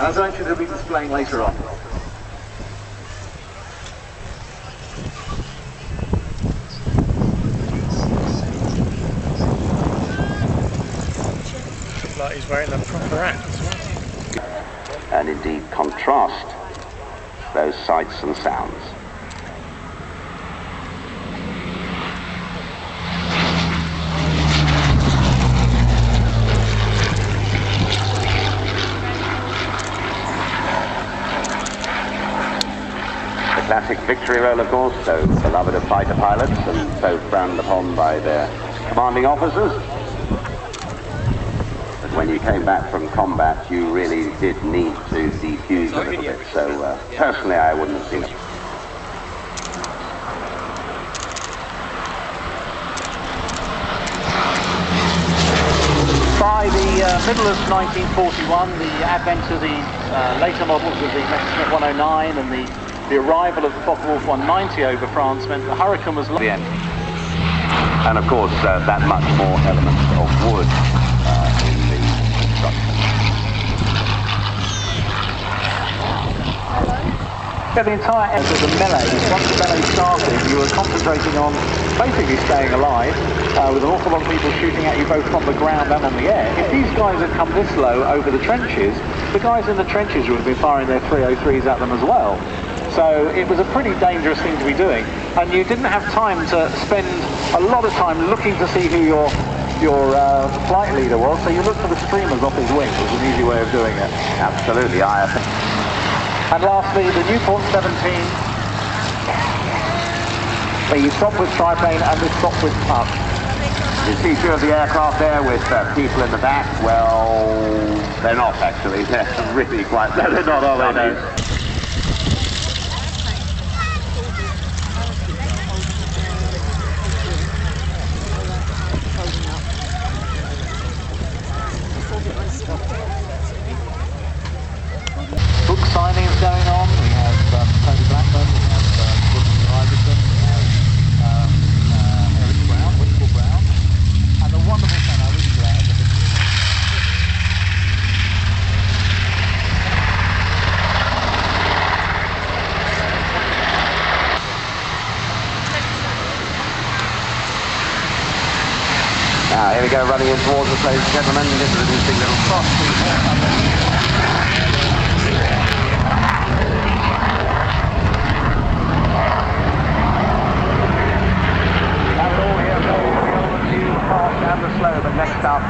as I should be displaying later on. Looks like he's wearing the proper hat as well. And indeed contrast those sights and sounds. The classic victory roll, of course, so beloved of fighter pilots and so frowned upon by their commanding officers. When you came back from combat, you really did need to defuse a little bit. So personally, I wouldn't have seen it. By the middle of 1941, the advent of the later models of the Messerschmitt 109 and the arrival of the Focke-Wulf 190 over France meant the Hurricane was the end. And of course, that much more element of wood in the construction. Yeah, the entire end of the melee, once the melee started, you were concentrating on basically staying alive, with an awful lot of people shooting at you both from the ground and on the air. If these guys had come this low over the trenches, the guys in the trenches would have been firing their 303s at them as well. So it was a pretty dangerous thing to be doing, and you didn't have time to spend a lot of time looking to see who your flight leader was, so you looked for the streamers off his wing. It was an easy way of doing it. Absolutely, I think. And lastly, the Newport 17. You stop with triplane and this stop with puff. You see two of the aircraft there with people in the back. Well, they're not actually. They're really quite. They're not, are they? No. Book signings going on. We have Tony Blackman, we have Wilson Iverson, we have Eric Brown, Whittle Brown, and the wonderful thing I really glad of it. Now, here we go, running in towards us, ladies and gentlemen. This is an interesting little cross. And the slow, but next up,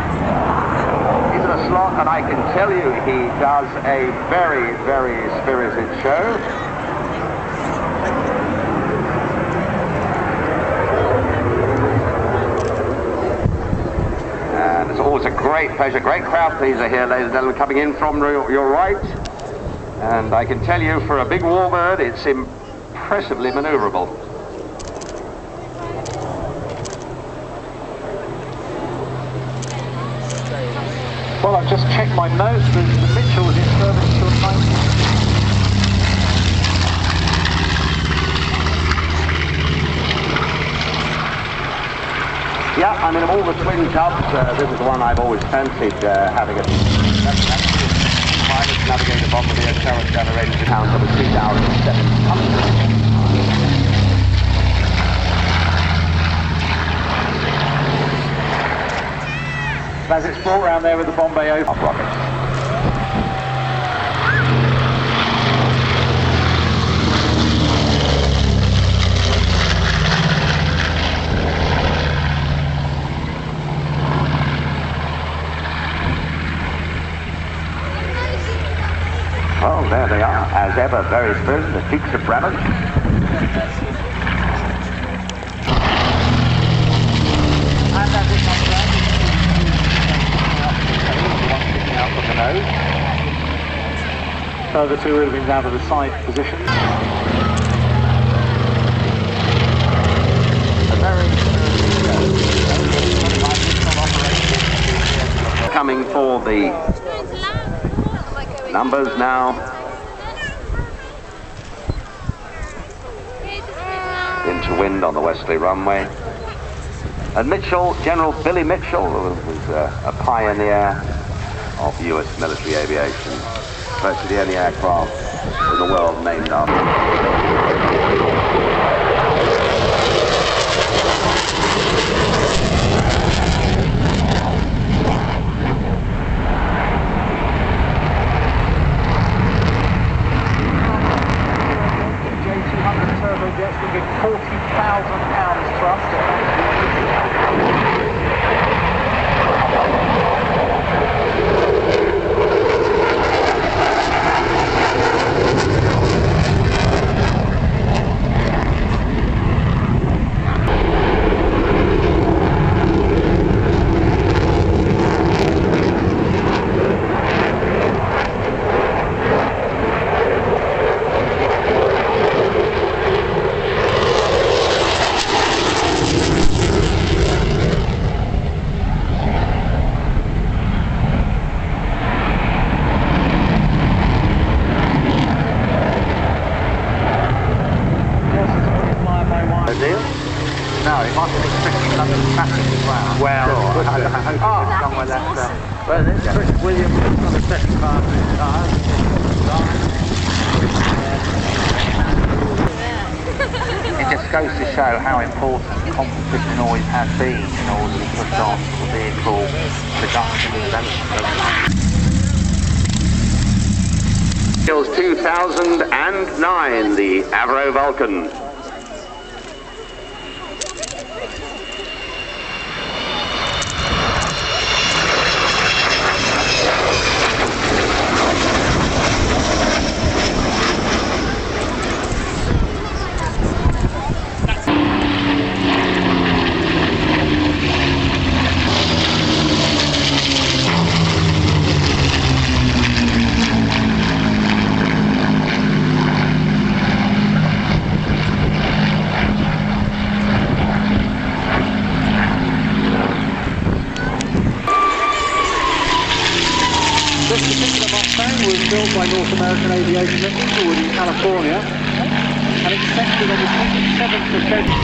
He's in a slot, and I can tell you he does a very, very spirited show. And it's always a great pleasure, great crowd pleaser here, ladies and gentlemen, coming in from your right. And I can tell you, for a big warbird, it's impressively maneuverable. well, I've just checked my notes. The Mitchell was in service till 19. Yeah, I mean, of all the twin tubs, this is the one I've always fancied having a pilot navigator bombardier turret generated to count over 3,700. As it's brought around there with the Bombay open. Off rockets. Well, there they are, as ever, very spirited, the Dukes of Brabant. And as it comes around, out from the nose. So the two would have been down to the side position. Coming for the numbers now. Into wind on the westerly runway. And Mitchell, General Billy Mitchell, who was a pioneer of US military aviation. virtually the only aircraft in the world named after. Turbojets will give 40,000 pounds thrust. No, it might be restricting London traffic as well. Well, I hope it's somewhere left. Well, this is Chris Williams on the second part of his car. It just goes to show how important competition always has been in order to push on the vehicle production and development. 2009, the Avro Vulcan. This particular Mustang was built by North American Aviation at Inglewood in California and accepted on the 27th of February.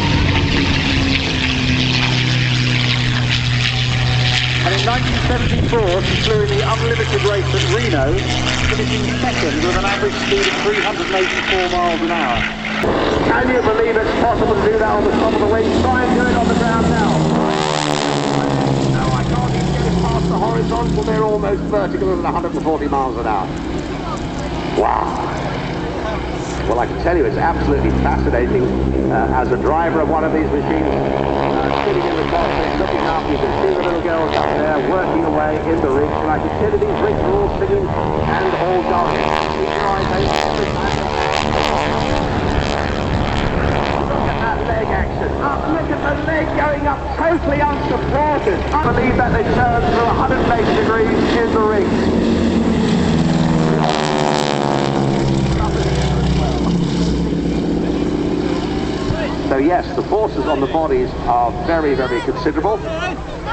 And in 1974, she flew in the unlimited race at Reno, finishing second with an average speed of 384 miles an hour. Can you believe it's possible to do that on the top of the wing? Try and do it on the ground now. No, I can't even get it past the horizontal. They're almost vertical at 140 miles an hour. Wow. Well, I can tell you it's absolutely fascinating as a driver of one of these machines, sitting in the cockpit, looking up. You can see the little girls up there working away in the rigs, and I can tell you these rigs are all singing and all dancing. Leg action. Look at the leg going up totally unsupported. I believe that they turn through 180 degrees in the ring. So yes, the forces on the bodies are very, very considerable.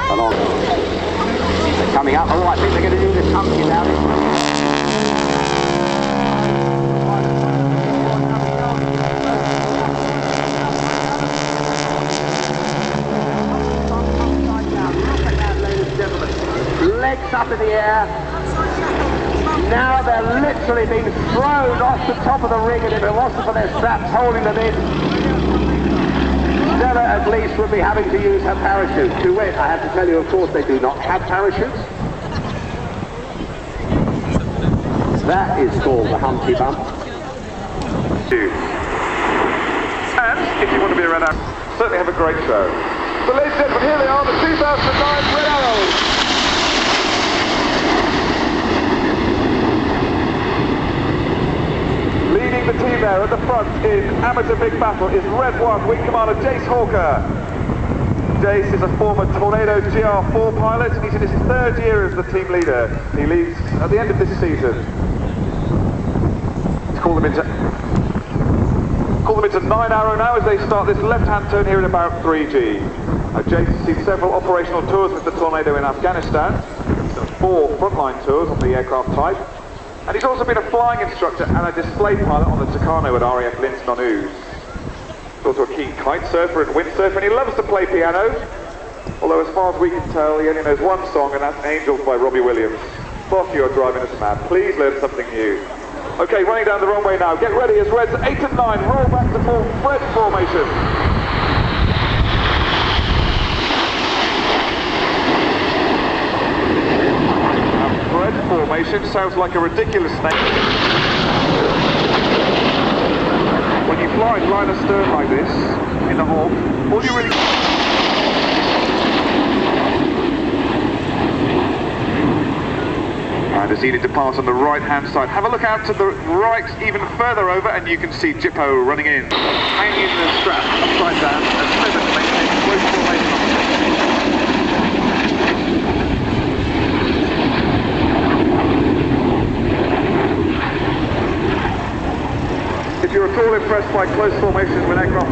Along. They're coming up. Oh, I think they're going to do this humpy now. Legs up in the air. Now they're literally being thrown off the top of the ring, and if it wasn't for their straps holding them in, Stella at least would be having to use her parachute. To wit, I have to tell you, of course, they do not have parachutes. That is called the Humpty Bump. And if you want to be a Red Arrow, certainly have a great show. So ladies and gentlemen, here they are, the 2009 Red Arrows. Leading the team there at the front in amateur big battle is Red 1 Wing Commander Jace Hawker. Jace is a former Tornado GR4 pilot and he's in his third year as the team leader. He leaves at the end of this season. Let's call them into 9 Arrow now as they start this left-hand turn here in about 3G. Jace has seen several operational tours with the Tornado in Afghanistan, 4 frontline tours on the aircraft type, and he's also been a flying instructor and a display pilot on the Tucano at RAF Linton on Ouse. He's also a keen kite surfer and windsurfer, and he loves to play piano, although as far as we can tell he only knows one song, and that's Angels by Robbie Williams. Boff, you're driving us mad. Please learn something new. Okay, running down the wrong way now. Get ready as Reds 8 and 9 roll back to full Fred formation. Fred formation sounds like a ridiculous name. When you fly line astern like this, in the hawk, all you really... And it's needed to pass on the right-hand side. Have a look out to the right, even further over, and you can see Jippo running in. Hanging in the strap, upside down, and seven to maintain close formation on the If you're at all impressed by close formation with aircraft